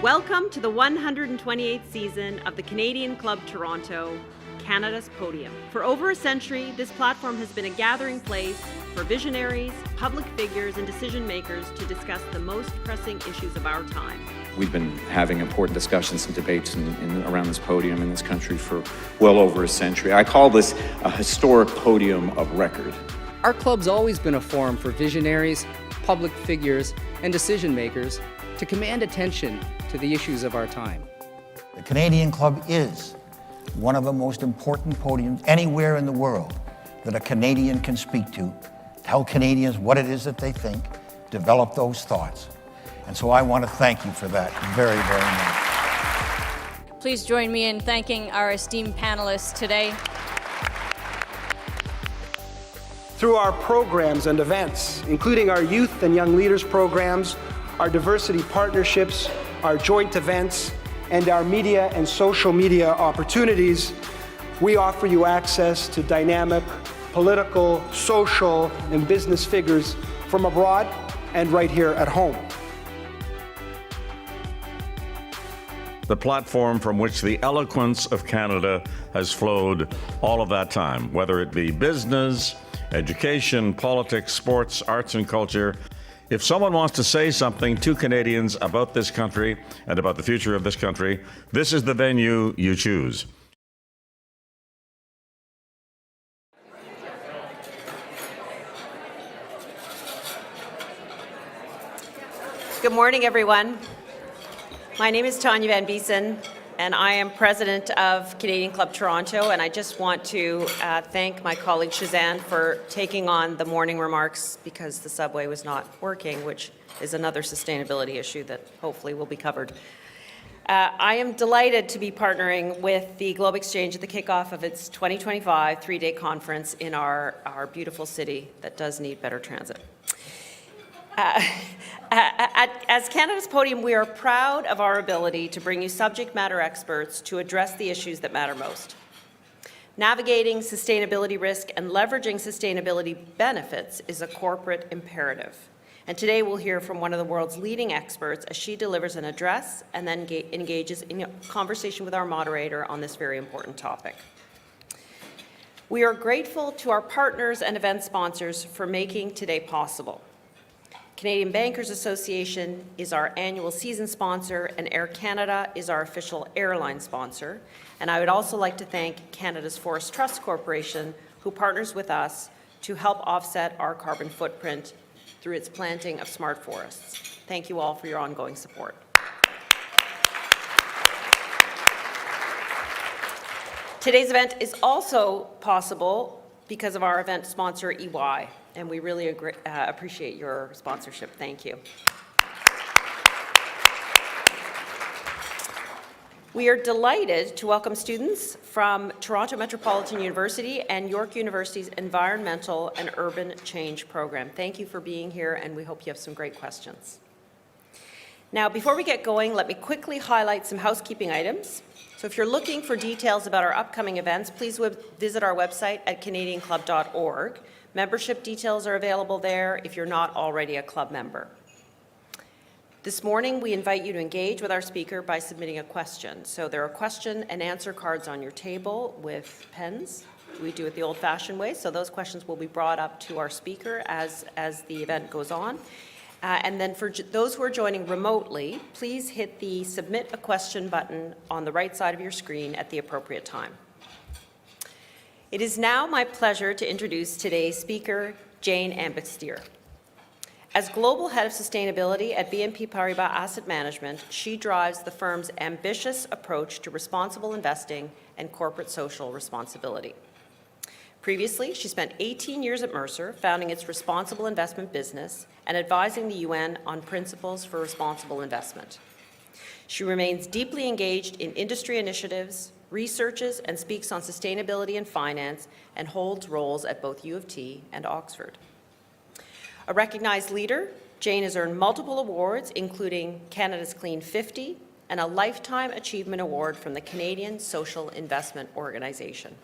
Welcome to the 128th season of the Canadian Club Toronto, Canada's Podium. For over a century, this platform has been a gathering place for visionaries, public figures, and decision makers to discuss the most pressing issues of our time. We've been having important discussions and debates around this podium in this country for well over a century. I call this a historic podium of record. Our club's always been a forum for visionaries, public figures, and decision makers to command attention to the issues of our time. The Canadian Club is one of the most important podiums anywhere in the world that a Canadian can speak to, tell Canadians what it is that they think, develop those thoughts. And so I want to thank you for that very, very much. Please join me in thanking our esteemed panelists today. Through our programs and events, including our youth and young leaders programs, our diversity partnerships, our joint events, and our media and social media opportunities, we offer you access to dynamic political, social, and business figures from abroad and right here at home. The platform from which the eloquence of Canada has flowed all of that time, whether it be business, education, politics, sports, arts, and culture. If someone wants to say something to Canadians about this country and about the future of this country, this is the venue you choose. Good morning, everyone. My name is Tanya Van Biesen, and I am president of Canadian Club Toronto, and I just want to thank my colleague Shazan for taking on the morning remarks because the subway was not working, which is another sustainability issue that hopefully will be covered. I am delighted to be partnering with the GLOBExCHANGE at the kickoff of its 2025 three-day conference in our beautiful city that does need better transit. As Canada's Podium, we are proud of our ability to bring you subject matter experts to address the issues that matter most. Navigating sustainability risk and leveraging sustainability benefits is a corporate imperative. And today we'll hear from one of the world's leading experts as she delivers an address and then engages in a conversation with our moderator on this very important topic. We are grateful to our partners and event sponsors for making today possible. Canadian Bankers Association is our annual season sponsor, and Air Canada is our official airline sponsor. And I would also like to thank Canada's Forest Trust Corporation, who partners with us to help offset our carbon footprint through its planting of smart forests. Thank you all for your ongoing support. Today's event is also possible because of our event sponsor, EY. And we really appreciate your sponsorship. Thank you. We are delighted to welcome students from Toronto Metropolitan University and York University's Environmental and Urban Change program. Thank you for being here, and we hope you have some great questions. Now, before we get going, let me quickly highlight some housekeeping items. So if you're looking for details about our upcoming events, please visit our website at canadianclub.org. Membership details are available there if you're not already a club member. This morning, we invite you to engage with our speaker by submitting a question. So there are question and answer cards on your table with pens. We do it the old-fashioned way, so those questions will be brought up to our speaker as the event goes on. And then for those who are joining remotely, please hit the Submit a Question button on the right side of your screen at the appropriate time. It is now my pleasure to introduce today's speaker, Jane Ambachtsheer. As Global Head of Sustainability at BNP Paribas Asset Management, she drives the firm's ambitious approach to responsible investing and corporate social responsibility. Previously, she spent 18 years at Mercer, founding its responsible investment business and advising the UN on principles for responsible investment. She remains deeply engaged in industry initiatives, researches and speaks on sustainability and finance, and holds roles at both U of T and Oxford. A recognized leader, Jane has earned multiple awards, including Canada's Clean 50 and a Lifetime Achievement Award from the Canadian Social Investment Organization.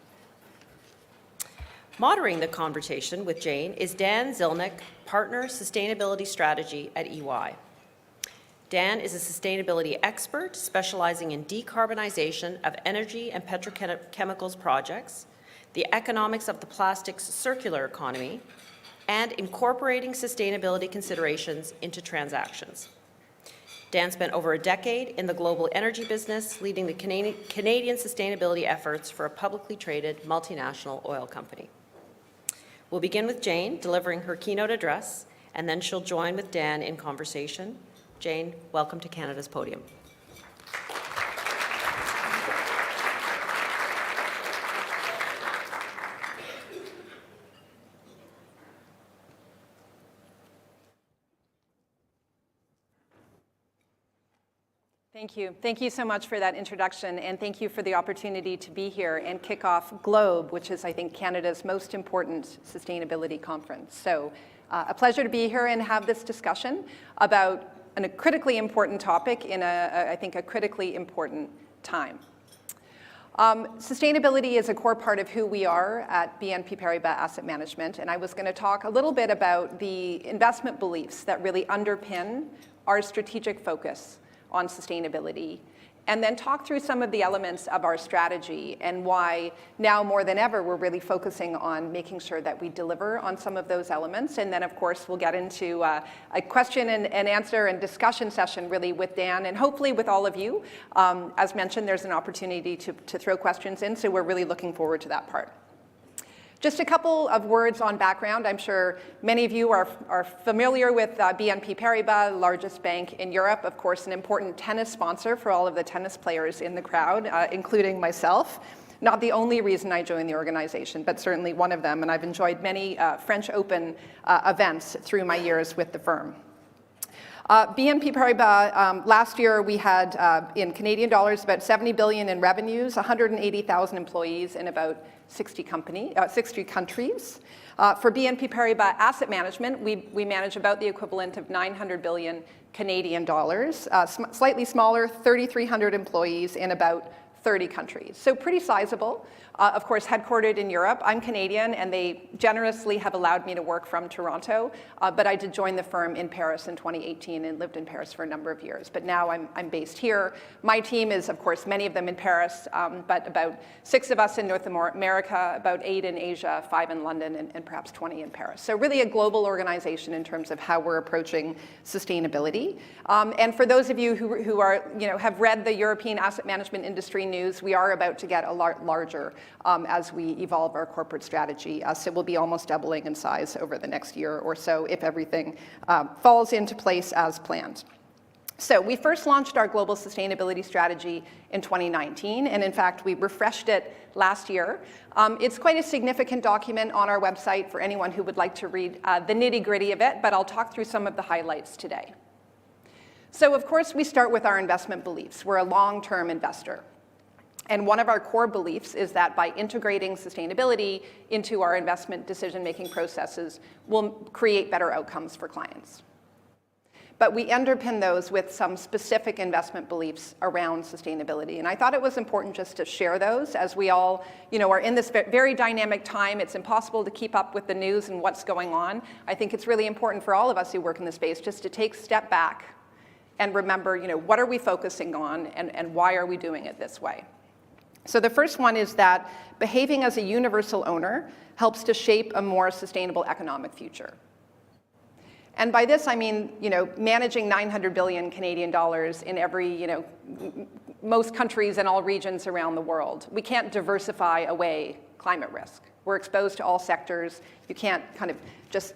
Moderating the conversation with Jane is Dan Zilnik, Partner Sustainability Strategy at EY. Dan is a sustainability expert specializing in decarbonization of energy and petrochemicals projects, the economics of the plastics circular economy, and incorporating sustainability considerations into transactions. Dan spent over a decade in the global energy business, leading the Canadian sustainability efforts for a publicly traded multinational oil company. We'll begin with Jane delivering her keynote address, and then she'll join with Dan in conversation. Jane, welcome to Canada's podium. Thank you. Thank you so much for that introduction, and thank you for the opportunity to be here and kick off GLOBE, which is, I think, Canada's most important sustainability conference. So a pleasure to be here and have this discussion about a critically important topic in, I think, a critically important time. Sustainability is a core part of who we are at BNP Paribas Asset Management, and I was going to talk a little bit about the investment beliefs that really underpin our strategic focus on sustainability, and then talk through some of the elements of our strategy and why now more than ever we're really focusing on making sure that we deliver on some of those elements. And then of course we'll get into a question and answer and discussion session really with Dan and hopefully with all of you. As mentioned, there's an opportunity to throw questions in, so we're really looking forward to that part. Just a couple of words on background. I'm sure many of you are familiar with BNP Paribas, the largest bank in Europe, of course, an important tennis sponsor for all of the tennis players in the crowd, including myself. Not the only reason I joined the organization, but certainly one of them, and I've enjoyed many French Open events through my years with the firm. BNP Paribas, last year we had, in Canadian dollars, about 70 billion in revenues, 180,000 employees in about 60 countries. For BNP Paribas Asset Management, we manage about the equivalent of 900 billion Canadian dollars, slightly smaller, 3,300 employees in about 30 countries. So pretty sizable. Of course, headquartered in Europe. I'm Canadian, and they generously have allowed me to work from Toronto, but I did join the firm in Paris in 2018 and lived in Paris for a number of years. But now I'm based here. My team is, of course, many of them in Paris, but about 6 of us in North America, about 8 in Asia, 5 in London, and perhaps 20 in Paris. So really a global organization in terms of how we're approaching sustainability. And for those of you who are, have read the European asset management industry news, we are about to get a lot larger as we evolve our corporate strategy. So we'll be almost doubling in size over the next year or so if everything falls into place as planned. So we first launched our global sustainability strategy in 2019, and in fact, we refreshed it last year. It's quite a significant document on our website for anyone who would like to read the nitty-gritty of it, but I'll talk through some of the highlights today. So of course, we start with our investment beliefs. We're a long-term investor. And one of our core beliefs is that by integrating sustainability into our investment decision-making processes, we'll create better outcomes for clients. But we underpin those with some specific investment beliefs around sustainability. And I thought it was important just to share those as we all, are in this very dynamic time. It's impossible to keep up with the news and what's going on. I think it's really important for all of us who work in the space just to take a step back and remember, what are we focusing on and why are we doing it this way? So the first one is that behaving as a universal owner helps to shape a more sustainable economic future. And by this, I mean, managing 900 billion Canadian dollars in every, most countries and all regions around the world. We can't diversify away climate risk. We're exposed to all sectors. You can't kind of just,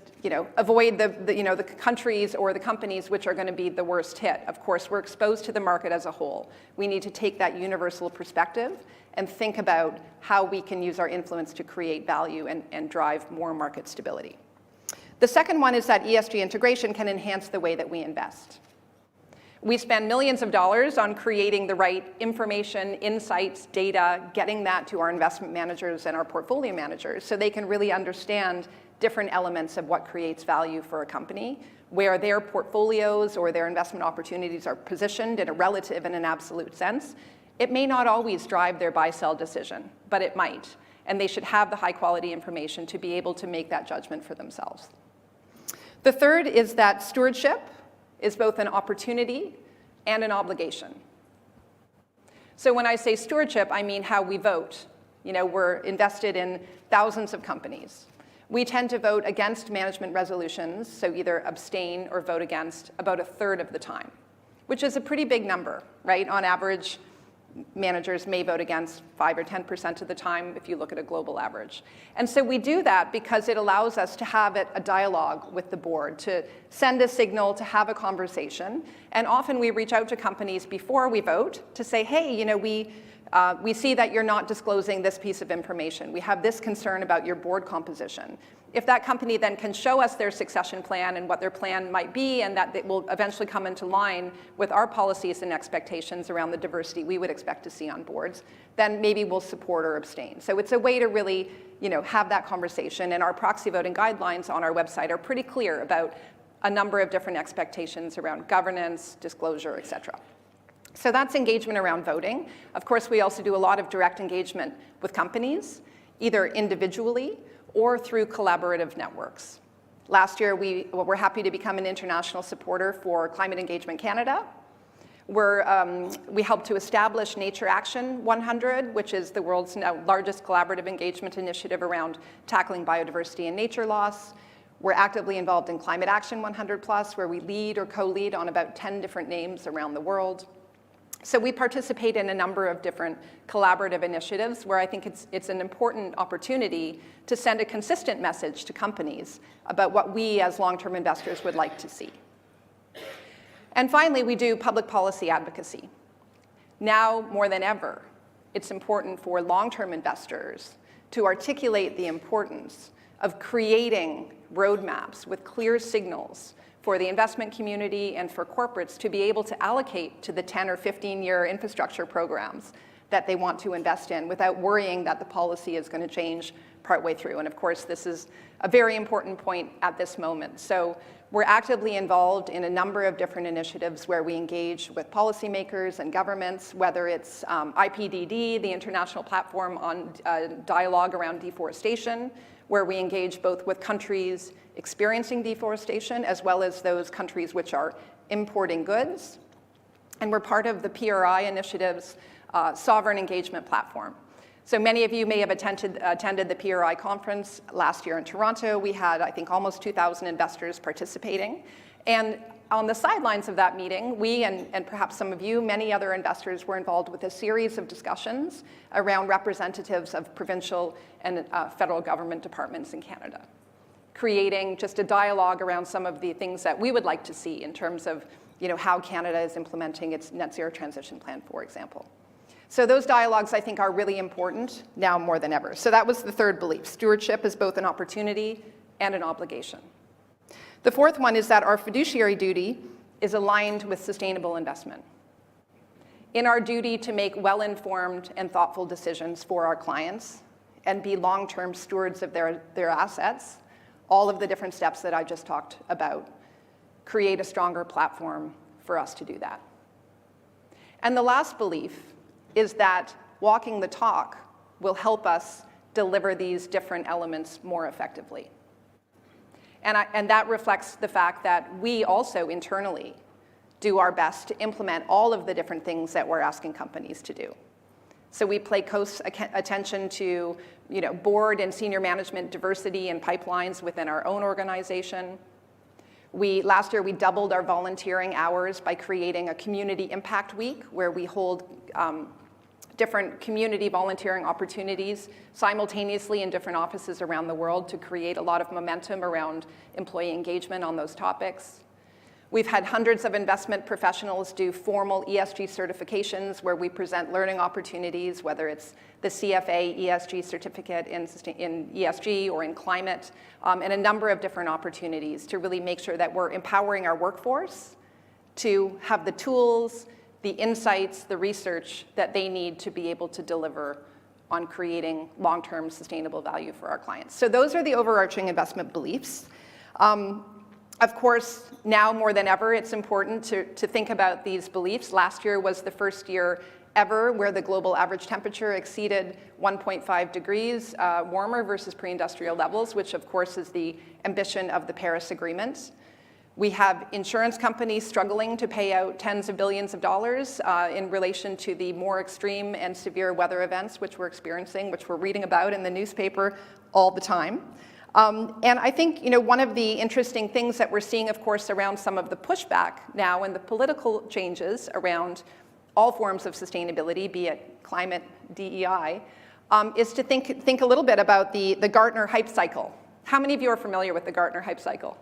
avoid the countries or the companies which are going to be the worst hit. Of course, we're exposed to the market as a whole. We need to take that universal perspective and think about how we can use our influence to create value and drive more market stability. The second one is that ESG integration can enhance the way that we invest. We spend millions of dollars on creating the right information, insights, data, getting that to our investment managers and our portfolio managers so they can really understand different elements of what creates value for a company, where their portfolios or their investment opportunities are positioned in a relative and an absolute sense. It may not always drive their buy-sell decision, but it might. And they should have the high-quality information to be able to make that judgment for themselves. The third is that stewardship is both an opportunity and an obligation. So when I say stewardship, I mean how we vote. We're invested in thousands of companies. We tend to vote against management resolutions, so either abstain or vote against about a third of the time, which is a pretty big number, right? On average, managers may vote against 5 or 10% of the time if you look at a global average. And so we do that because it allows us to have a dialogue with the board, to send a signal, to have a conversation. And often we reach out to companies before we vote to say, hey, we see that you're not disclosing this piece of information. We have this concern about your board composition. If that company then can show us their succession plan and what their plan might be, and that it will eventually come into line with our policies and expectations around the diversity we would expect to see on boards, then maybe we'll support or abstain. So it's a way to really have that conversation, and our proxy voting guidelines on our website are pretty clear about a number of different expectations around governance, disclosure, et cetera. So that's engagement around voting. Of course, we also do a lot of direct engagement with companies, either individually or through collaborative networks. Last year, we're happy to become an international supporter for Climate Engagement Canada. We helped to establish Nature Action 100, which is the world's largest collaborative engagement initiative around tackling biodiversity and nature loss. We're actively involved in Climate Action 100+, where we lead or co-lead on about 10 different names around the world. So we participate in a number of different collaborative initiatives where I think it's an important opportunity to send a consistent message to companies about what we as long-term investors would like to see. And finally, we do public policy advocacy. Now more than ever, it's important for long-term investors to articulate the importance of creating roadmaps with clear signals for the investment community and for corporates to be able to allocate to the 10 or 15-year infrastructure programs that they want to invest in without worrying that the policy is going to change partway through. And of course, this is a very important point at this moment. So we're actively involved in a number of different initiatives where we engage with policymakers and governments, whether it's IPDD, the international platform on dialogue around deforestation, where we engage both with countries experiencing deforestation as well as those countries which are importing goods. And we're part of the PRI initiative's Sovereign Engagement Platform. So many of you may have attended the PRI conference last year in Toronto. We had, I think, almost 2,000 investors participating. And on the sidelines of that meeting, we and perhaps some of you, many other investors were involved with a series of discussions around representatives of provincial and federal government departments in Canada, creating just a dialogue around some of the things that we would like to see in terms of how Canada is implementing its net zero transition plan, for example. So those dialogues, I think, are really important now more than ever. So that was the third belief. Stewardship is both an opportunity and an obligation. The fourth one is that our fiduciary duty is aligned with sustainable investment. In our duty to make well-informed and thoughtful decisions for our clients and be long-term stewards of their assets, all of the different steps that I just talked about create a stronger platform for us to do that. And the last belief is that walking the talk will help us deliver these different elements more effectively. And that reflects the fact that we also internally do our best to implement all of the different things that we're asking companies to do. So we pay close attention to board and senior management diversity and pipelines within our own organization. Last year, we doubled our volunteering hours by creating a community impact week where we hold different community volunteering opportunities simultaneously in different offices around the world to create a lot of momentum around employee engagement on those topics. We've had hundreds of investment professionals do formal ESG certifications where we present learning opportunities, whether it's the CFA ESG certificate in ESG or in climate, and a number of different opportunities to really make sure that we're empowering our workforce to have the tools, the insights, the research that they need to be able to deliver on creating long-term sustainable value for our clients. So those are the overarching investment beliefs. Of course, now more than ever, it's important to think about these beliefs. Last year was the first year ever where the global average temperature exceeded 1.5 degrees warmer versus pre-industrial levels, which of course is the ambition of the Paris Agreement. We have insurance companies struggling to pay out tens of billions of dollars in relation to the more extreme and severe weather events which we're experiencing, which we're reading about in the newspaper all the time. And I think one of the interesting things that we're seeing, of course, around some of the pushback now and the political changes around all forms of sustainability, be it climate, DEI, is to think a little bit about the Gartner hype cycle. How many of you are familiar with the Gartner hype cycle?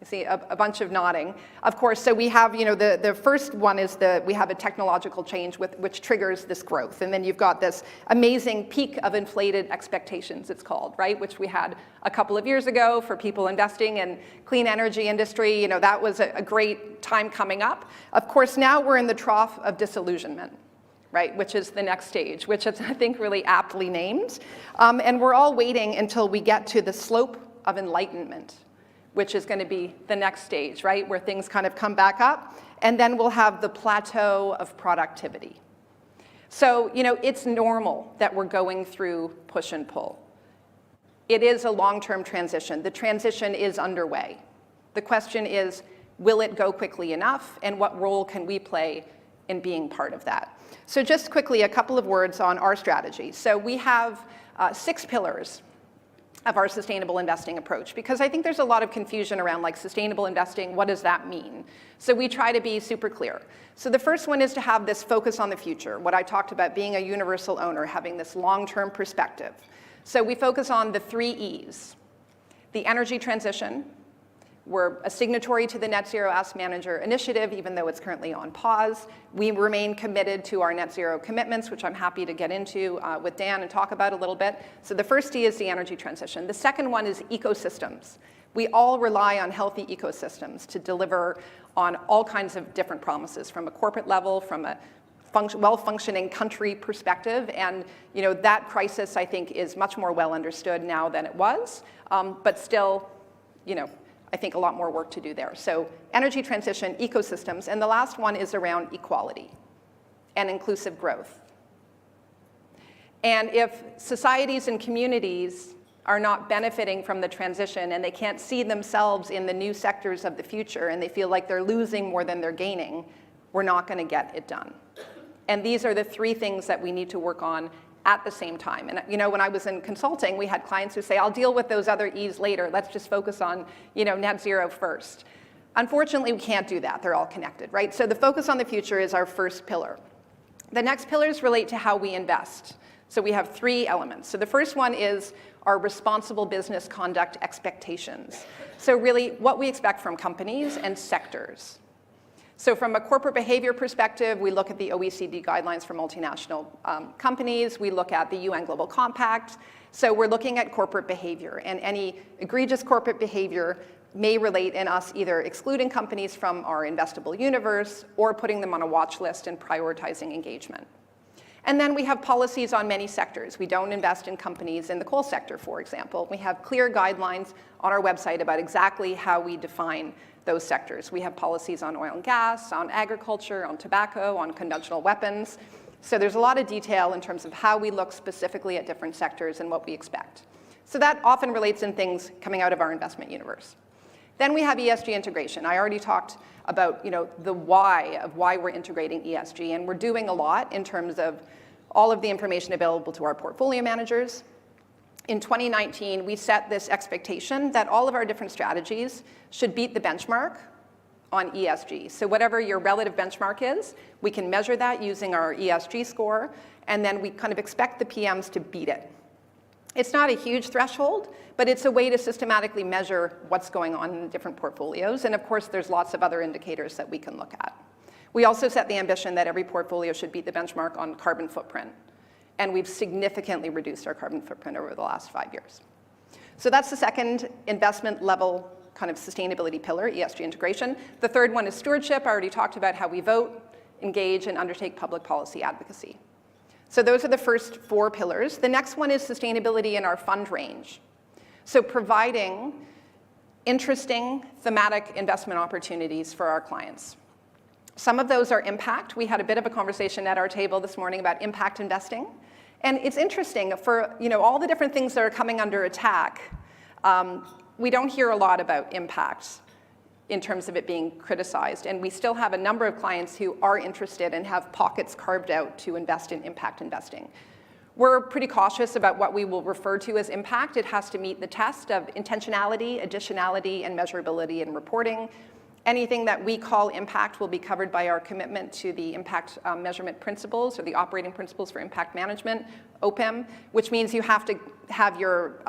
I see a bunch of nodding. Of course, so we have, the first one is we have a technological change which triggers this growth. And then you've got this amazing peak of inflated expectations, it's called, right? Which we had a couple of years ago for people investing in clean energy industry. That was a great time coming up. Of course, now we're in the trough of disillusionment, right? Which is the next stage, which is, I think, really aptly named. And we're all waiting until we get to the slope of enlightenment, which is going to be the next stage, right? Where things kind of come back up, and then we'll have the plateau of productivity. So, it's normal that we're going through push and pull. It is a long-term transition. The transition is underway. The question is, will it go quickly enough, and what role can we play in being part of that? So just quickly, a couple of words on our strategy. So we have 6 pillars of our sustainable investing approach, because I think there's a lot of confusion around sustainable investing. What does that mean? So we try to be super clear. So the first one is to have this focus on the future, what I talked about, being a universal owner, having this long-term perspective. So we focus on the 3 E's. The energy transition. We're a signatory to the Net Zero Asset Manager initiative, even though it's currently on pause. We remain committed to our net zero commitments, which I'm happy to get into with Dan and talk about a little bit. So the first E is the energy transition. The second one is ecosystems. We all rely on healthy ecosystems to deliver on all kinds of different promises from a corporate level, from a well-functioning country perspective. And that crisis, I think, is much more well understood now than it was, but still, I think a lot more work to do there. So energy transition, ecosystems, and the last one is around equality and inclusive growth. And if societies and communities are not benefiting from the transition and they can't see themselves in the new sectors of the future and they feel like they're losing more than they're gaining, we're not going to get it done. And these are the 3 things that we need to work on at the same time. And when I was in consulting, we had clients who say, I'll deal with those other E's later. Let's just focus on net zero first. Unfortunately, we can't do that. They're all connected, right? So the focus on the future is our first pillar. The next pillars relate to how we invest. So we have 3 elements. So the first one is our responsible business conduct expectations. So really what we expect from companies and sectors. So from a corporate behavior perspective, we look at the OECD guidelines for multinational companies. We look at the UN Global Compact. So we're looking at corporate behavior, and any egregious corporate behavior may relate in us either excluding companies from our investable universe or putting them on a watch list and prioritizing engagement. And then we have policies on many sectors. We don't invest in companies in the coal sector, for example. We have clear guidelines on our website about exactly how we define those sectors. We have policies on oil and gas, on agriculture, on tobacco, on conventional weapons. So there's a lot of detail in terms of how we look specifically at different sectors and what we expect. So that often relates in things coming out of our investment universe. Then we have ESG integration. I already talked about the why of why we're integrating ESG, and we're doing a lot in terms of all of the information available to our portfolio managers. In 2019, we set this expectation that all of our different strategies should beat the benchmark on ESG. So whatever your relative benchmark is, we can measure that using our ESG score, and then we kind of expect the PMs to beat it. It's not a huge threshold, but it's a way to systematically measure what's going on in different portfolios. And of course, there's lots of other indicators that we can look at. We also set the ambition that every portfolio should beat the benchmark on carbon footprint. And we've significantly reduced our carbon footprint over the last 5 years. So that's the second investment level kind of sustainability pillar, ESG integration. The third one is stewardship. I already talked about how we vote, engage, and undertake public policy advocacy. So those are the first 4 pillars. The next one is sustainability in our fund range. So providing interesting thematic investment opportunities for our clients. Some of those are impact. We had a bit of a conversation at our table this morning about impact investing. And it's interesting, for all the different things that are coming under attack, we don't hear a lot about impact in terms of it being criticized. And we still have a number of clients who are interested and have pockets carved out to invest in impact investing. We're pretty cautious about what we will refer to as impact. It has to meet the test of intentionality, additionality, and measurability in reporting. Anything that we call impact will be covered by our commitment to the impact measurement principles, or the operating principles for impact management, OPIM, which means you have to have your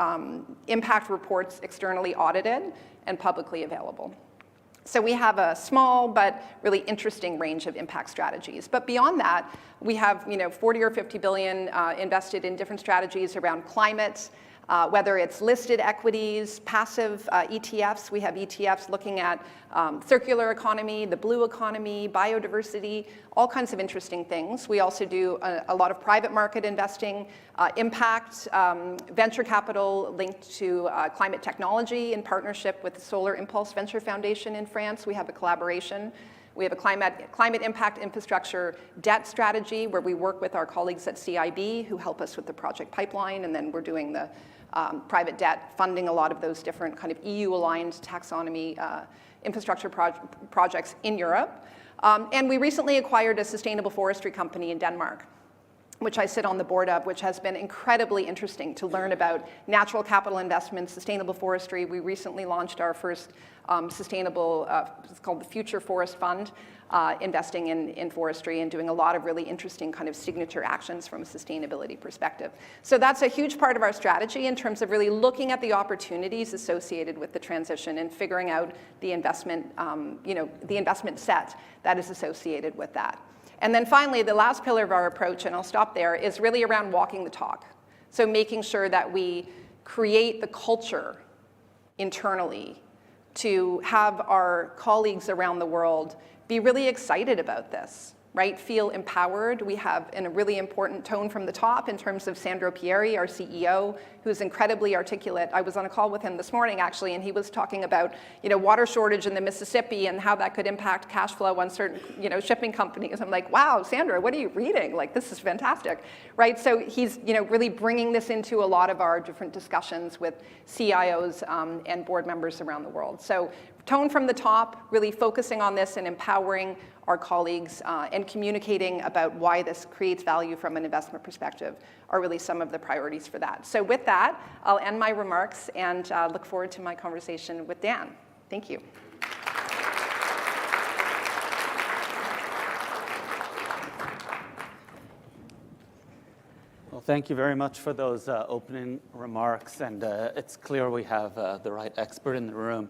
impact reports externally audited and publicly available. So we have a small but really interesting range of impact strategies. But beyond that, we have 40 or 50 billion invested in different strategies around climate, whether it's listed equities, passive ETFs. We have ETFs looking at circular economy, the blue economy, biodiversity, all kinds of interesting things. We also do a lot of private market investing, impact, venture capital linked to climate technology in partnership with the Solar Impulse Venture Foundation in France. We have a collaboration. We have a climate impact infrastructure debt strategy where we work with our colleagues at CIB who help us with the project pipeline, and then we're doing the private debt, funding a lot of those different kind of EU-aligned taxonomy infrastructure projects in Europe. And we recently acquired a sustainable forestry company in Denmark, which I sit on the board of, which has been incredibly interesting to learn about natural capital investments, sustainable forestry. We recently launched our first sustainable, it's called the Future Forest Fund, investing in forestry and doing a lot of really interesting kind of signature actions from a sustainability perspective. So that's a huge part of our strategy in terms of really looking at the opportunities associated with the transition and figuring out the investment, the investment set that is associated with that. And then finally, the last pillar of our approach, and I'll stop there, is really around walking the talk. So making sure that we create the culture internally to have our colleagues around the world be really excited about this, right? Feel empowered. We have a really important tone from the top in terms of Sandro Pieri, our CEO, who's incredibly articulate. I was on a call with him this morning, actually, and he was talking about, water shortage in the Mississippi and how that could impact cash flow on certain, shipping companies. I'm like, wow, Sandro, what are you reading? Like, this is fantastic, right? So he's, really bringing this into a lot of our different discussions with CIOs and board members around the world. So tone from the top, really focusing on this and empowering our colleagues and communicating about why this creates value from an investment perspective are really some of the priorities for that. So with that, I'll end my remarks and look forward to my conversation with Dan. Thank you. Well, thank you very much for those opening remarks, and it's clear we have the right expert in the room.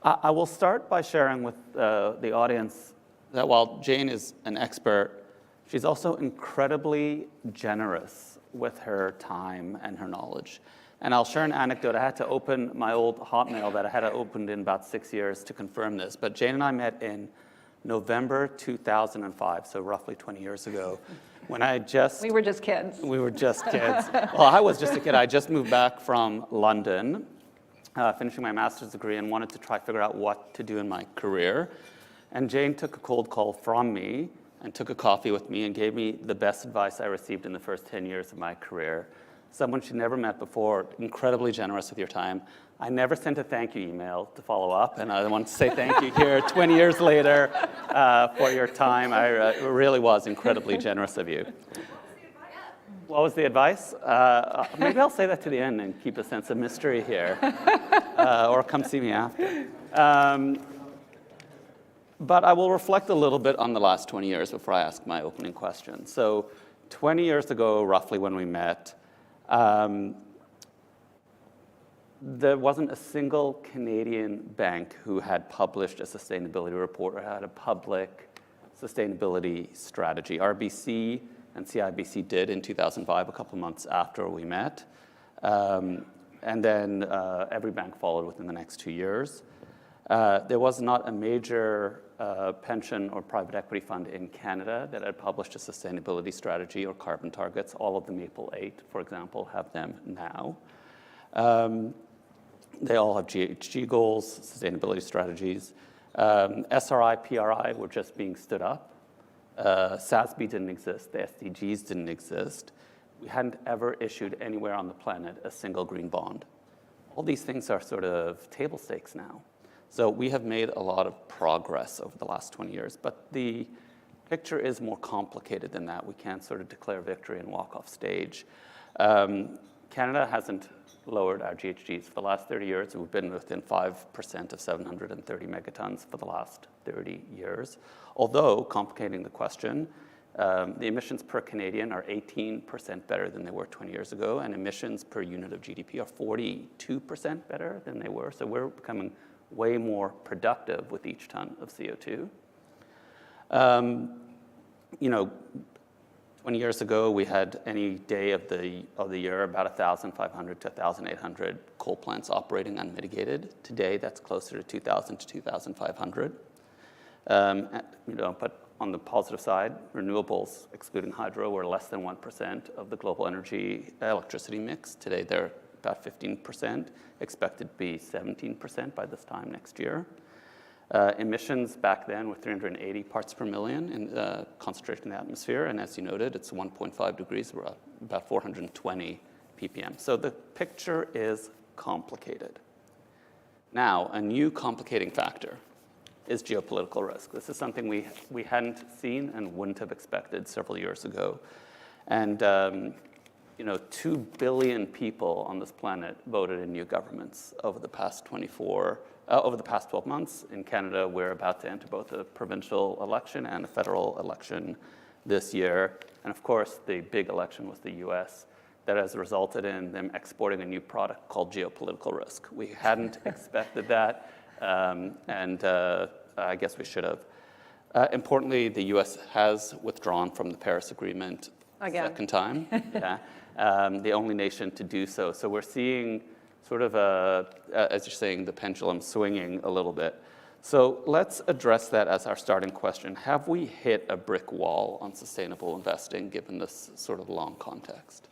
I will start by sharing with the audience that while Jane is an expert, she's also incredibly generous with her time and her knowledge. And I'll share an anecdote. I had to open my old Hotmail that I had opened in about 6 years to confirm this. But Jane and I met in November 2005, so roughly 20 years ago, when we were just kids. We were just kids. Well, I was just a kid. I just moved back from London, finishing my master's degree, and wanted to try to figure out what to do in my career. And Jane took a cold call from me and took a coffee with me and gave me the best advice I received in the first 10 years of my career. Someone she'd never met before, incredibly generous with your time. I never sent a thank you email to follow up, and I want to say thank you here 20 years later for your time. It really was incredibly generous of you. What was the advice? Maybe I'll say that to the end and keep a sense of mystery here, or come see me after. But I will reflect a little bit on the last 20 years before I ask my opening question. So 20 years ago, roughly when we met, there wasn't a single Canadian bank who had published a sustainability report or had a public sustainability strategy. RBC and CIBC did in 2005, a couple months after we met. And then every bank followed within the next 2 years. There was not a major pension or private equity fund in Canada that had published a sustainability strategy or carbon targets. All of the Maple 8, for example, have them now. They all have GHG goals, sustainability strategies. SRI, PRI were just being stood up. SASB didn't exist. The SDGs didn't exist. We hadn't ever issued anywhere on the planet a single green bond. All these things are sort of table stakes now. So we have made a lot of progress over the last 20 years, but the picture is more complicated than that. We can't sort of declare victory and walk off stage. Canada hasn't lowered our GHGs for the last 30 years. We've been within 5% of 730 megatons for the last 30 years. Although, complicating the question, the emissions per Canadian are 18% better than they were 20 years ago, and emissions per unit of GDP are 42% better than they were. So we're becoming way more productive with each ton of CO2. 20 years ago, we had any day of the year about 1,500 to 1,800 coal plants operating unmitigated. Today, that's closer to 2,000 to 2,500. But on the positive side, renewables, excluding hydro, were less than 1% of the global electricity mix. Today, they're about 15%, expected to be 17% by this time next year. Emissions back then were 380 parts per million concentrated in the atmosphere, and as you noted, it's 1.5 degrees, we're about 420 ppm. So the picture is complicated. Now, a new complicating factor is geopolitical risk. This is something we hadn't seen and wouldn't have expected several years ago. And 2 billion people on this planet voted in new governments over the past 12 months. In Canada, we're about to enter both a provincial election and a federal election this year. And of course, the big election was the US. That has resulted in them exporting a new product called geopolitical risk. We hadn't expected that, and I guess we should have. Importantly, the US has withdrawn from the Paris Agreement Again. Second time. Yeah. The only nation to do so. So we're seeing sort of, as you're saying, the pendulum swinging a little bit. So let's address that as our starting question. Have we hit a brick wall on sustainable investing given this sort of long context?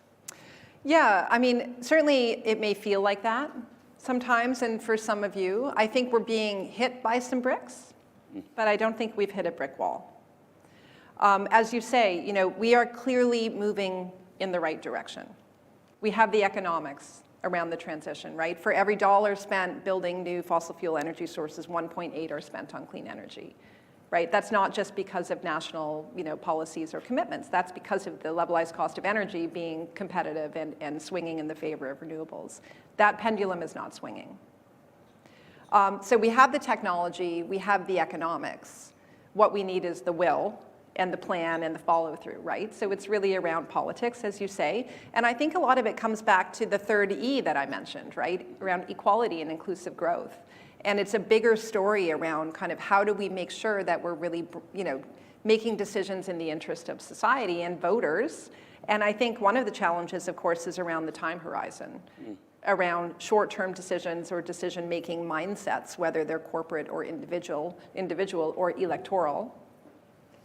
Yeah, I mean, certainly it may feel like that sometimes, and for some of you, I think we're being hit by some bricks, but I don't think we've hit a brick wall. As you say, we are clearly moving in the right direction. We have the economics around the transition, right? For every dollar spent building new fossil fuel energy sources, 1.8 are spent on clean energy, right? That's not just because of national policies or commitments. That's because of the levelized cost of energy being competitive and swinging in the favor of renewables. That pendulum is not swinging. So we have the technology, we have the economics. What we need is the will and the plan and the follow through, right? So it's really around politics, as you say. And I think a lot of it comes back to the third E that I mentioned, right? Around equality and inclusive growth. And it's a bigger story around kind of how do we make sure that we're really, making decisions in the interest of society and voters. And I think one of the challenges, of course, is around the time horizon, around short-term decisions or decision-making mindsets, whether they're corporate or individual or electoral,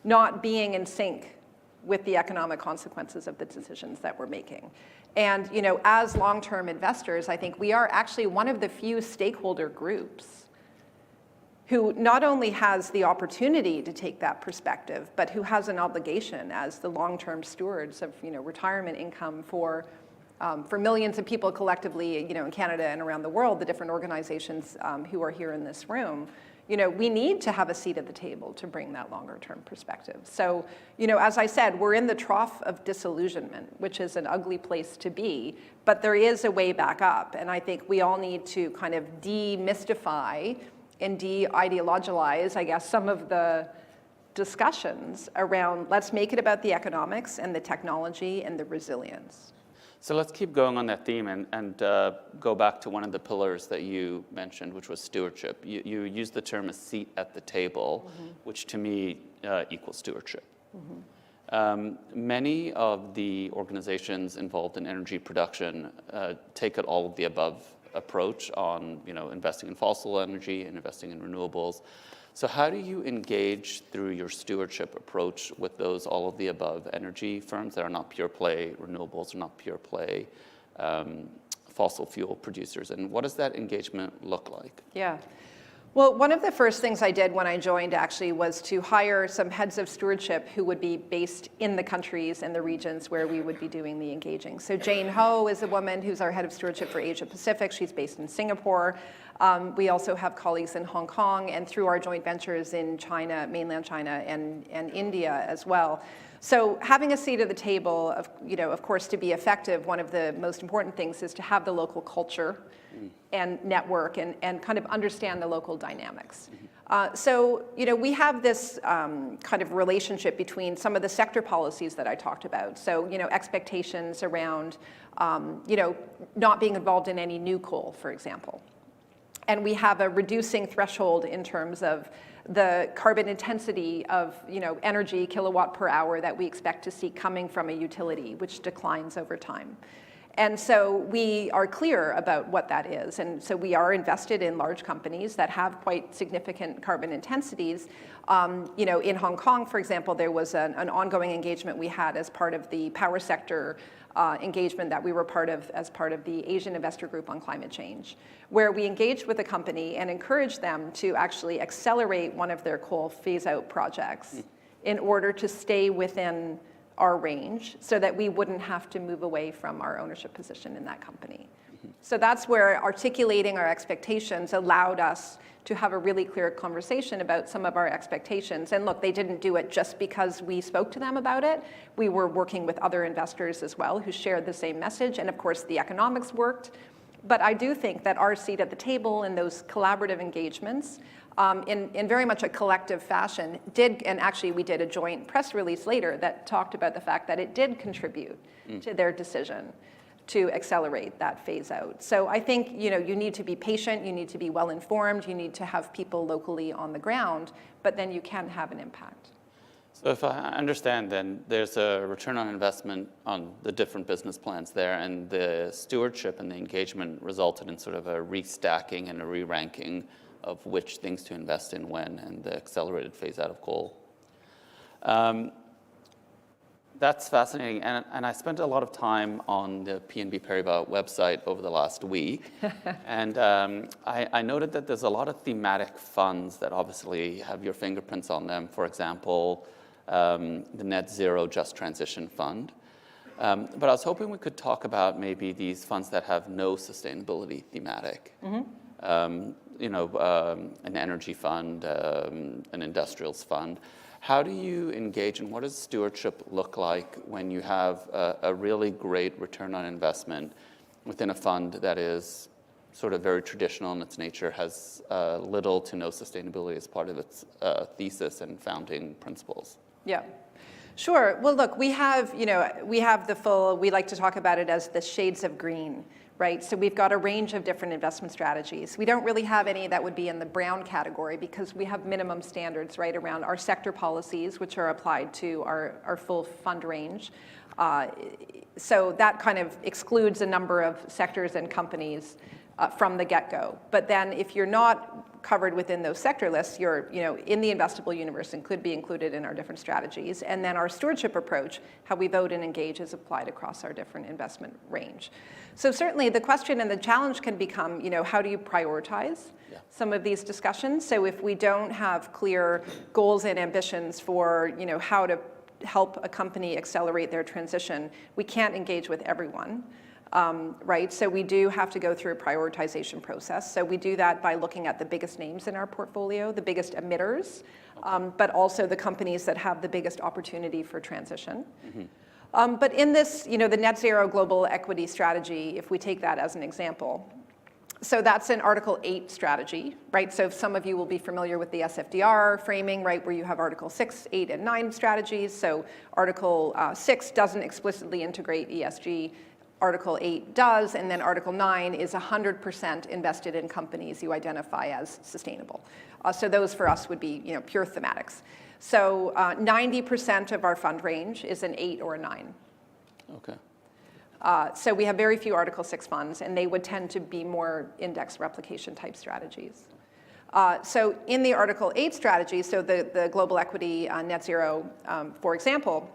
not being in sync with the economic consequences of the decisions that we're making. And as long-term investors, I think we are actually one of the few stakeholder groups who not only has the opportunity to take that perspective, but who has an obligation as the long-term stewards of retirement income for millions of people collectively, in Canada and around the world, the different organizations who are here in this room. We need to have a seat at the table to bring that longer term perspective. So, as I said, we're in the trough of disillusionment, which is an ugly place to be, but there is a way back up. And I think we all need to kind of demystify and de-ideologize, I guess, some of the discussions around let's make it about the economics and the technology and the resilience. So let's keep going on that theme and go back to one of the pillars that you mentioned, which was stewardship. You used the term a seat at the table, which to me equals stewardship. Many of the organizations involved in energy production take an all of the above approach on investing in fossil energy and investing in renewables. So how do you engage through your stewardship approach with those all of the above energy firms that are not pure play renewables, or not pure play fossil fuel producers? And what does that engagement look like? Yeah. Well, one of the first things I did when I joined actually was to hire some heads of stewardship who would be based in the countries and the regions where we would be doing the engaging. So Jane Ho is a woman who's our head of stewardship for Asia Pacific. She's based in Singapore. We also have colleagues in Hong Kong and through our joint ventures in China, mainland China, and India as well. So having a seat at the table, of course, to be effective, one of the most important things is to have the local culture and network and kind of understand the local dynamics. So, we have this kind of relationship between some of the sector policies that I talked about. So, expectations around, not being involved in any new coal, for example. And we have a reducing threshold in terms of the carbon intensity of, energy kilowatt per hour that we expect to see coming from a utility, which declines over time. And so we are clear about what that is. And so we are invested in large companies that have quite significant carbon intensities. In Hong Kong, for example, there was an ongoing engagement we had as part of the power sector engagement that we were part of as part of the Asian Investor Group on Climate Change, where we engaged with a company and encouraged them to actually accelerate one of their coal phase-out projects in order to stay within our range so that we wouldn't have to move away from our ownership position in that company. So that's where articulating our expectations allowed us to have a really clear conversation about some of our expectations. And look, they didn't do it just because we spoke to them about it. We were working with other investors as well who shared the same message. And of course, the economics worked. But I do think that our seat at the table and those collaborative engagements in very much a collective fashion and actually we did a joint press release later that talked about the fact that it did contribute to their decision to accelerate that phase out. So I think, you need to be patient, you need to be well informed, you need to have people locally on the ground, but then you can have an impact. So if I understand, then there's a return on investment on the different business plans there, and the stewardship and the engagement resulted in sort of a restacking and a re-ranking of which things to invest in when, and the accelerated phase out of coal. That's fascinating, and I spent a lot of time on the BNP Paribas website over the last week, and I noted that there's a lot of thematic funds that obviously have your fingerprints on them. For example, the Net Zero Just Transition Fund. But I was hoping we could talk about maybe these funds that have no sustainability thematic. An energy fund, an industrials fund. How do you engage and what does stewardship look like when you have a really great return on investment within a fund that is sort of very traditional in its nature, has little to no sustainability as part of its thesis and founding principles? Yeah. Sure. Well, look, we have the full, we like to talk about it as the shades of green, right? So we've got a range of different investment strategies. We don't really have any that would be in the brown category because we have minimum standards, right, around our sector policies, which are applied to our full fund range. So that kind of excludes a number of sectors and companies from the get-go. But then if you're not covered within those sector lists, you're in the investable universe and could be included in our different strategies. And then our stewardship approach, how we vote and engage, is applied across our different investment range. So certainly the question and the challenge can become, how do you prioritize some of these discussions? So if we don't have clear goals and ambitions for, how to help a company accelerate their transition, we can't engage with everyone. Right, so we do have to go through a prioritization process. So we do that by looking at the biggest names in our portfolio, the biggest emitters, but also the companies that have the biggest opportunity for transition. But in this, the net zero global equity strategy, if we take that as an example, so that's an Article 8 strategy, right? So some of you will be familiar with the SFDR framing, right, where you have Article 6, 8, and 9 strategies. So Article 6 doesn't explicitly integrate ESG. Article 8 does, and then Article 9 is 100% invested in companies you identify as sustainable. So those for us would be, pure thematics. So 90% of our fund range is an 8 or a 9. Okay. So we have very few Article 6 funds, and they would tend to be more index replication type strategies. So in the Article 8 strategy, so the global equity net zero, for example,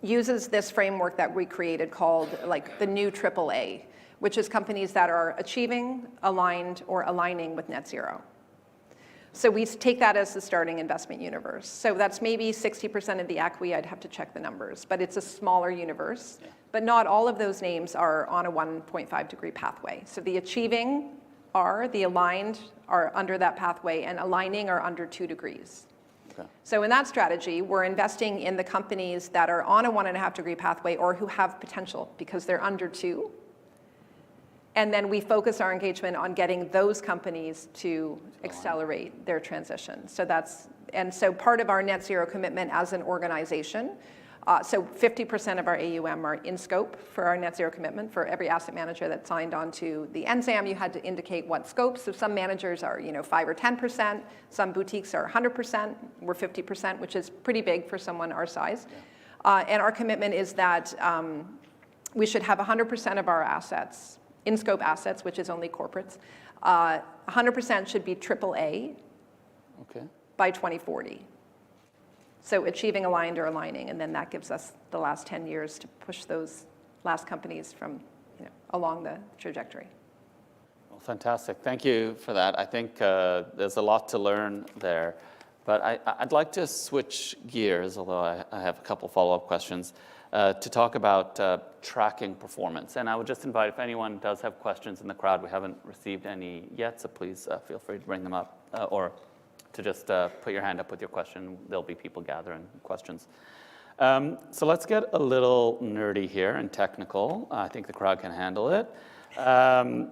uses this framework that we created called the new AAA, which is companies that are achieving, aligned, or aligning with net zero. So we take that as the starting investment universe. So that's maybe 60% of the equity. I'd have to check the numbers, but it's a smaller universe. But not all of those names are on a 1.5 degree pathway. So the achieving, are, the aligned are under that pathway, and aligning are under 2 degrees. Okay. So in that strategy, we're investing in the companies that are on a 1.5 degree pathway or who have potential because they're under 2. And then we focus our engagement on getting those companies to accelerate their transition. So part of our net zero commitment as an organization, so 50% of our AUM are in scope for our net zero commitment. For every asset manager that signed on to the NZAM, you had to indicate what scope. So some managers are 5 or 10%, some boutiques are 100%, we're 50%, which is pretty big for someone our size. And our commitment is that we should have 100% of our assets, in-scope assets, which is only corporates, 100% should be AAA by 2040. So achieving aligned or aligning, and then that gives us the last 10 years to push those last companies from, along the trajectory. Well, fantastic. Thank you for that. I think there's a lot to learn there. But I'd like to switch gears, although I have a couple follow-up questions, to talk about tracking performance. And I would just invite, if anyone does have questions in the crowd, we haven't received any yet, so please feel free to bring them up, or to just put your hand up with your question. There'll be people gathering questions. So let's get a little nerdy here and technical. I think the crowd can handle it. How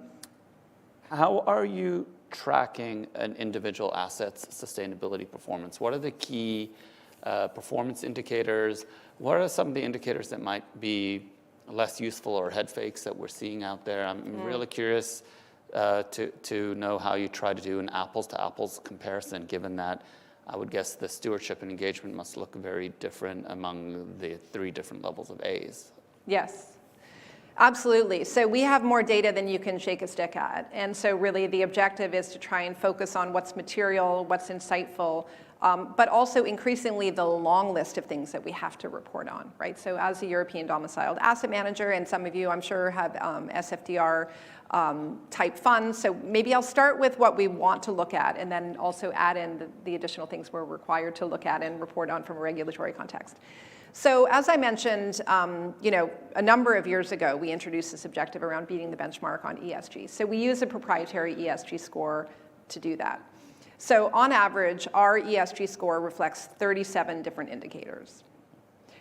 are you tracking an individual asset's sustainability performance? What are the key performance indicators? What are some of the indicators that might be less useful or head fakes that we're seeing out there? I'm really curious to know how you try to do an apples-to-apples comparison, given that I would guess the stewardship and engagement must look very different among the 3 different levels of A's. Yes, absolutely. So we have more data than you can shake a stick at. And so really the objective is to try and focus on what's material, what's insightful, but also increasingly the long list of things that we have to report on, right? So as a European domiciled asset manager, and some of you I'm sure have SFDR type funds, so maybe I'll start with what we want to look at and then also add in the additional things we're required to look at and report on from a regulatory context. So as I mentioned, a number of years ago, we introduced this objective around beating the benchmark on ESG. So we use a proprietary ESG score to do that. So on average, our ESG score reflects 37 different indicators.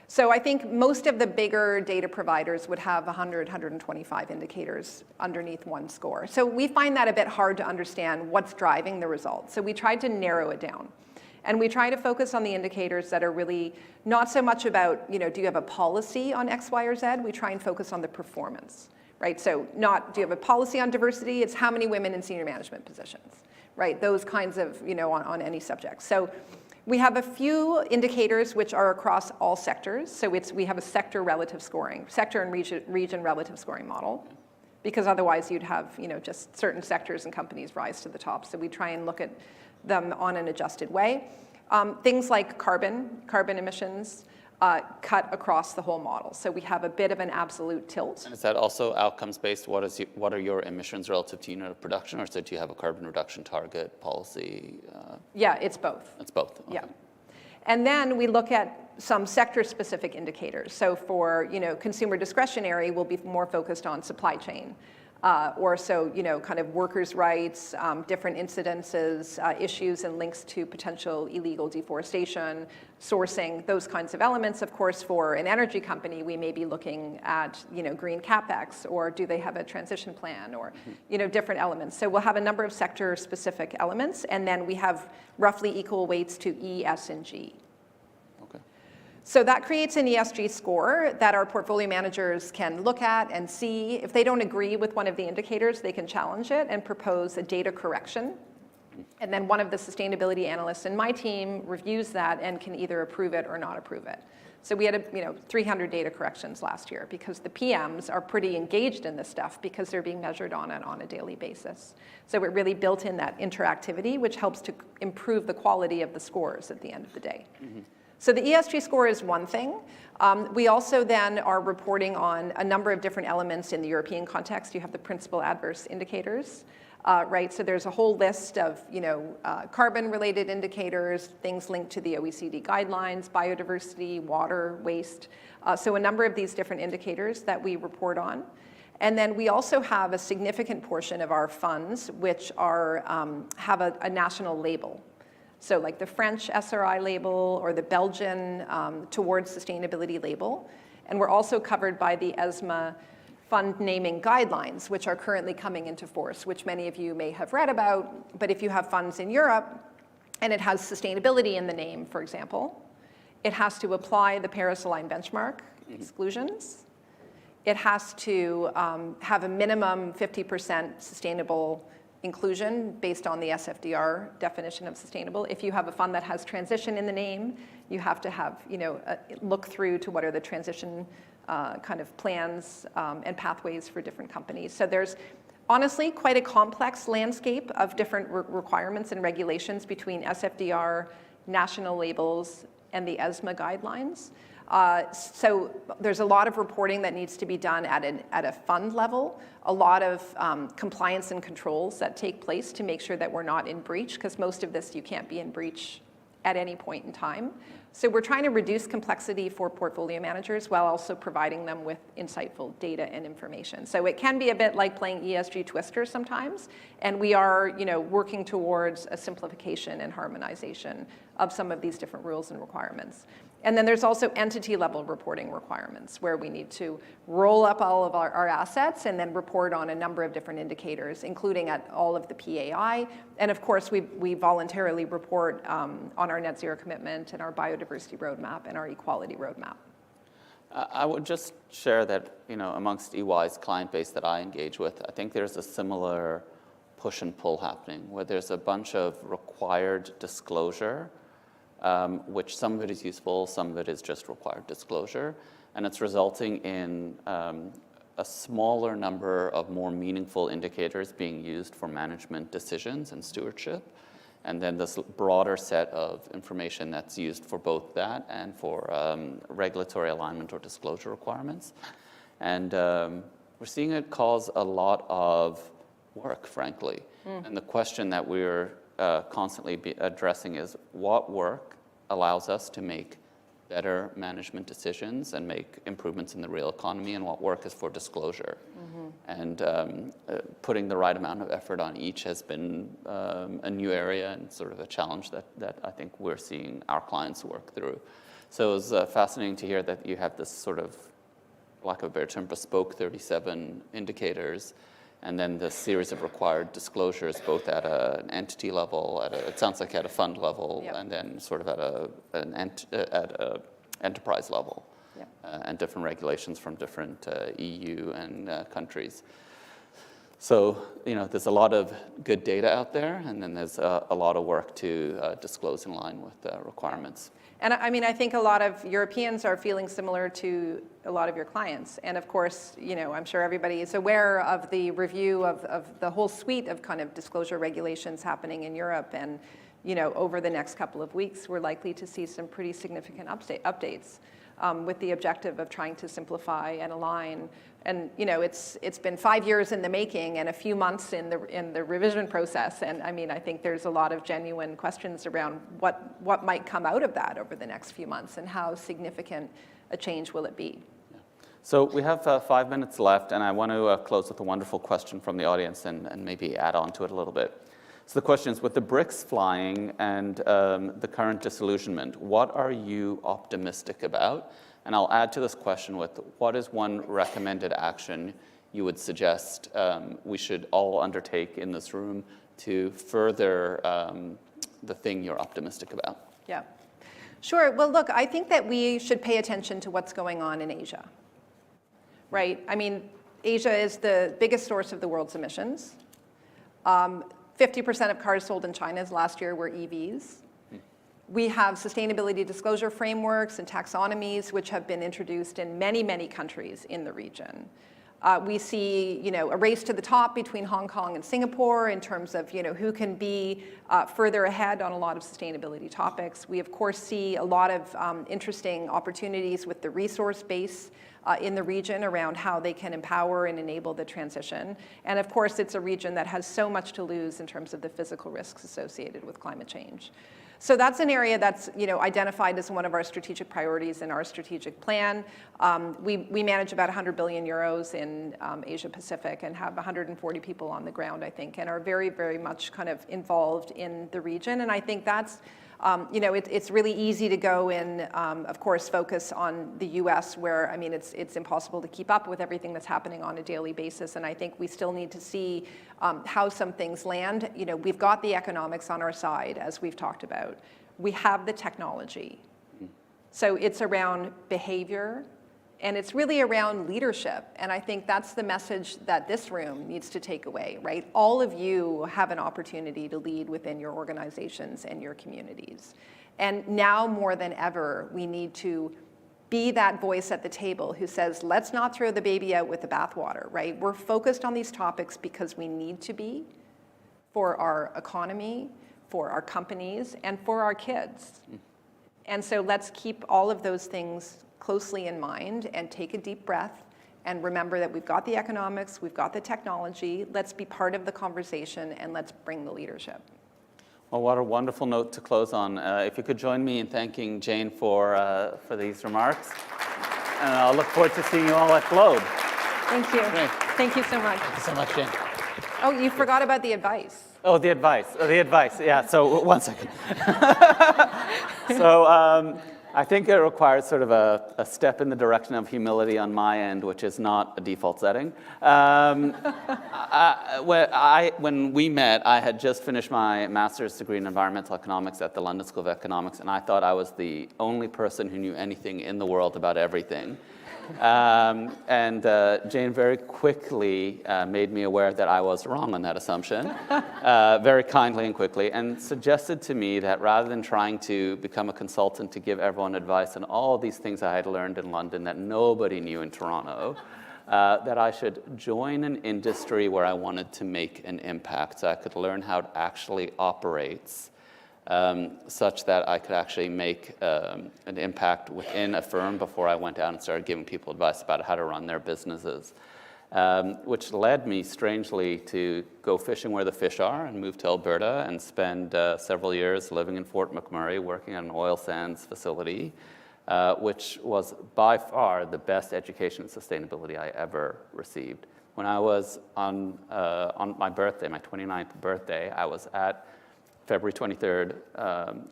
So I think most of the bigger data providers would have 100, 125 indicators underneath one score. So we find that a bit hard to understand what's driving the results. So we tried to narrow it down. And we try to focus on the indicators that are really not so much about, do you have a policy on X, Y, or Z? We try and focus on the performance, right? So not do you have a policy on diversity? It's how many women in senior management positions, right? Those kinds of, on any subject. So we have a few indicators which are across all sectors. So we have a sector relative scoring, sector and region relative scoring model, because otherwise you'd have, just certain sectors and companies rise to the top. So we try and look at them on an adjusted way. Things like carbon emissions cut across the whole model. So we have a bit of an absolute tilt. And is that also outcomes-based? What are your emissions relative to unit of production, or do you have a carbon reduction target policy? Yeah, it's both. It's both. Okay. Yeah. And then we look at some sector-specific indicators. So for consumer discretionary, we'll be more focused on supply chain. Or so, kind of workers' rights, different incidences, issues and links to potential illegal deforestation, sourcing, those kinds of elements. Of course, for an energy company, we may be looking at, green CapEx, or do they have a transition plan, or, different elements. So we'll have a number of sector-specific elements, and then we have roughly equal weights to E, S, and G. So that creates an ESG score that our portfolio managers can look at and see. If they don't agree with one of the indicators, they can challenge it and propose a data correction. And then one of the sustainability analysts in my team reviews that and can either approve it or not approve it. So we had 300 data corrections last year because the PMs are pretty engaged in this stuff because they're being measured on it on a daily basis. So it really built in that interactivity, which helps to improve the quality of the scores at the end of the day. Mm-hmm. So the ESG score is one thing. We also then are reporting on a number of different elements in the European context. You have the principal adverse indicators, right? So there's a whole list of, carbon-related indicators, things linked to the OECD guidelines, biodiversity, water, waste. So a number of these different indicators that we report on. And then we also have a significant portion of our funds which are, have a national label. So like the French SRI label or the Belgian Towards Sustainability label. And we're also covered by the ESMA fund naming guidelines, which are currently coming into force, which many of you may have read about. But if you have funds in Europe and it has sustainability in the name, for example, it has to apply the Paris-aligned benchmark exclusions. It has to have a minimum 50% sustainable inclusion based on the SFDR definition of sustainable. If you have a fund that has transition in the name, you have to have, look through to what are the transition kind of plans and pathways for different companies. So there's honestly quite a complex landscape of different requirements and regulations between SFDR, national labels, and the ESMA guidelines. So there's a lot of reporting that needs to be done at a fund level, a lot of compliance and controls that take place to make sure that we're not in breach, because most of this you can't be in breach at any point in time. So we're trying to reduce complexity for portfolio managers while also providing them with insightful data and information. So it can be a bit like playing ESG Twister sometimes, and we are, working towards a simplification and harmonization of some of these different rules and requirements. And then there's also entity-level reporting requirements where we need to roll up all of our assets and then report on a number of different indicators, including at all of the PAI. And of course, we voluntarily report on our net zero commitment and our biodiversity roadmap and our equality roadmap. I would just share that, amongst EY's client base that I engage with, I think there's a similar push and pull happening where there's a bunch of required disclosure, which some of it is useful, some of it is just required disclosure, and it's resulting in a smaller number of more meaningful indicators being used for management decisions and stewardship, and then this broader set of information that's used for both that and for regulatory alignment or disclosure requirements. And we're seeing it cause a lot of work, frankly. And the question that we're constantly addressing is what work allows us to make better management decisions and make improvements in the real economy, and what work is for disclosure. And putting the right amount of effort on each has been a new area and sort of a challenge that I think we're seeing our clients work through. So it was fascinating to hear that you have this sort of, lack of a better term, bespoke 37 indicators, and then the series of required disclosures, both at an entity level, it sounds like at a fund level, Yep. and then sort of at an enterprise level, Yep. And different regulations from different EU and countries. So, there's a lot of good data out there, and then there's a lot of work to disclose in line with requirements. And I think a lot of Europeans are feeling similar to a lot of your clients. And of course, I'm sure everybody is aware of the review of the whole suite of kind of disclosure regulations happening in Europe. And, over the next couple of weeks, we're likely to see some pretty significant updates with the objective of trying to simplify and align. And it's been 5 years in the making and a few months in the revision process. And I think there's a lot of genuine questions around what might come out of that over the next few months and how significant a change will it be. So we have 5 minutes left, and I want to close with a wonderful question from the audience and maybe add on to it a little bit. So the question is, with the BRICS flying and the current disillusionment, what are you optimistic about? And I'll add to this question with, what is one recommended action you would suggest we should all undertake in this room to further the thing you're optimistic about? Yeah. Sure. Well, look, I think that we should pay attention to what's going on in Asia, right? Asia is the biggest source of the world's emissions. 50% of cars sold in China last year were EVs. We have sustainability disclosure frameworks and taxonomies which have been introduced in many, many countries in the region. We see, a race to the top between Hong Kong and Singapore in terms of, who can be further ahead on a lot of sustainability topics. We, of course, see a lot of interesting opportunities with the resource base in the region around how they can empower and enable the transition. And of course, it's a region that has so much to lose in terms of the physical risks associated with climate change. So that's an area that's identified as one of our strategic priorities in our strategic plan. We manage about 100 billion euros in Asia Pacific and have 140 people on the ground, I think, and are very, very much kind of involved in the region. And I think that's, it's really easy to go in, of course, focus on the US where, I mean, it's impossible to keep up with everything that's happening on a daily basis. And I think we still need to see how some things land. We've got the economics on our side, as we've talked about. We have the technology. So it's around behavior, and it's really around leadership. And I think that's the message that this room needs to take away, right? All of you have an opportunity to lead within your organizations and your communities. And now more than ever, we need to be that voice at the table who says, let's not throw the baby out with the bathwater, right? We're focused on these topics because we need to be for our economy, for our companies, and for our kids. And so let's keep all of those things closely in mind and take a deep breath and remember that we've got the economics, we've got the technology, let's be part of the conversation and let's bring the leadership. Well, what a wonderful note to close on. If you could join me in thanking Jane for these remarks. And I'll look forward to seeing you all at Globe. Thank you. Great. Thank you so much. Thank you so much, Jane. Oh, you forgot about the advice. Oh, the advice. Yeah, so 1 second. So I think it requires sort of a step in the direction of humility on my end, which is not a default setting. When we met, I had just finished my master's degree in environmental economics at the London School of Economics, and I thought I was the only person who knew anything in the world about everything. Jane very quickly made me aware that I was wrong on that assumption, very kindly and quickly, and suggested to me that rather than trying to become a consultant to give everyone advice on all these things I had learned in London that nobody knew in Toronto, that I should join an industry where I wanted to make an impact so I could learn how it actually operates. Such that I could actually make an impact within a firm before I went out and started giving people advice about how to run their businesses, which led me, strangely, to go fishing where the fish are and move to Alberta and spend several years living in Fort McMurray, working at an oil sands facility, which was by far the best education in sustainability I ever received. When I was on my birthday, my 29th birthday, I was at February 23rd,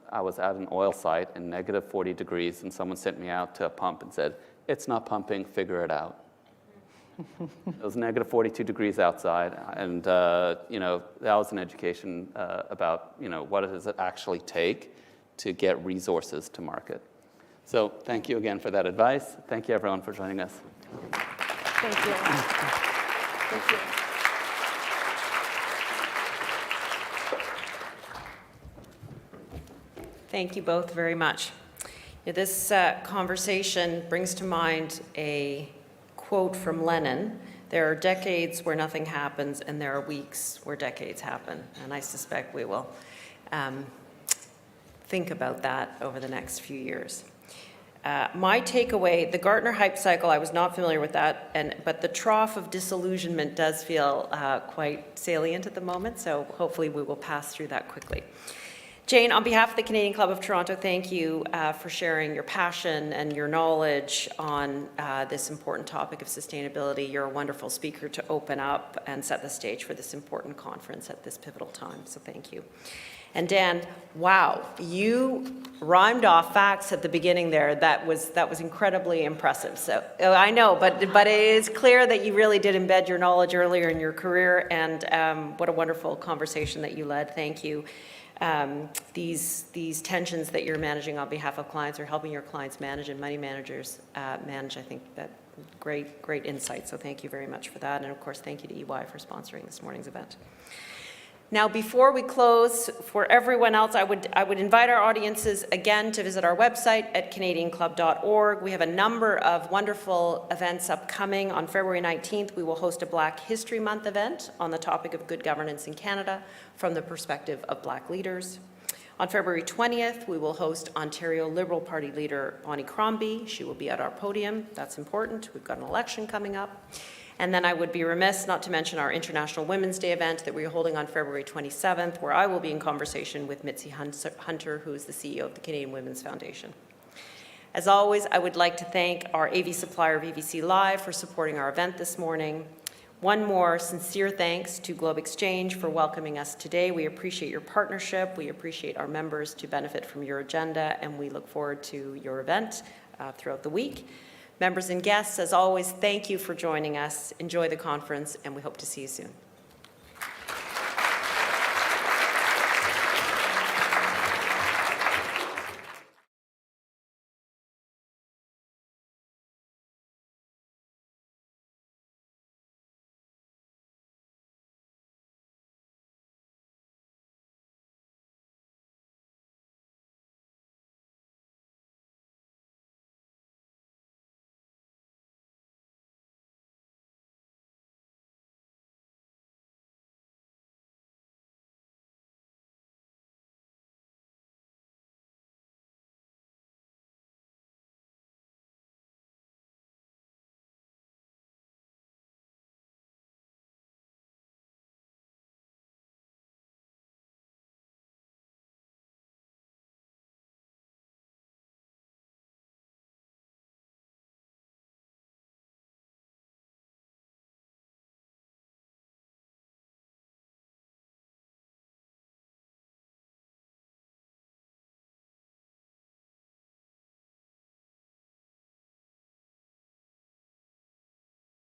I was at an oil site in negative 40 degrees, and someone sent me out to a pump and said, "It's not pumping, figure it out." It was negative 42 degrees outside, and that was an education about what does it actually take to get resources to market. So thank you again for that advice. Thank you, everyone, for joining us. Thank you. Thank you. Thank you both very much. This conversation brings to mind a quote from Lenin: "There are decades where nothing happens, and there are weeks where decades happen." And I suspect we will think about that over the next few years. My takeaway, the Gartner hype cycle, I was not familiar with that, but the trough of disillusionment does feel quite salient at the moment, so hopefully we will pass through that quickly. Jane, on behalf of the Canadian Club of Toronto, thank you for sharing your passion and your knowledge on this important topic of sustainability. You're a wonderful speaker to open up and set the stage for this important conference at this pivotal time, so thank you. And Dan, wow, you rhymed off facts at the beginning there. That was incredibly impressive. So I know, but it is clear that you really did embed your knowledge earlier in your career, and what a wonderful conversation that you led. Thank you. These tensions that you're managing on behalf of clients or helping your clients manage and money managers manage, I think that great insight. So thank you very much for that. And of course, thank you to EY for sponsoring this morning's event. Now, before we close, for everyone else, I would invite our audiences again to visit our website at canadianclub.org. We have a number of wonderful events upcoming. On February 19th, we will host a Black History Month event on the topic of good governance in Canada from the perspective of Black leaders. On February 20th, we will host Ontario Liberal Party leader Bonnie Crombie. She will be at our podium. That's important. We've got an election coming up. And then I would be remiss not to mention our International Women's Day event that we are holding on February 27th, where I will be in conversation with Mitzi Hunter, who is the CEO of the Canadian Women's Foundation. As always, I would like to thank our AV supplier, VVC Live, for supporting our event this morning. One more sincere thanks to GLOBExCHANGE for welcoming us today. We appreciate your partnership. We appreciate our members to benefit from your agenda, and we look forward to your event throughout the week. Members and guests, as always, thank you for joining us. Enjoy the conference, and we hope to see you soon.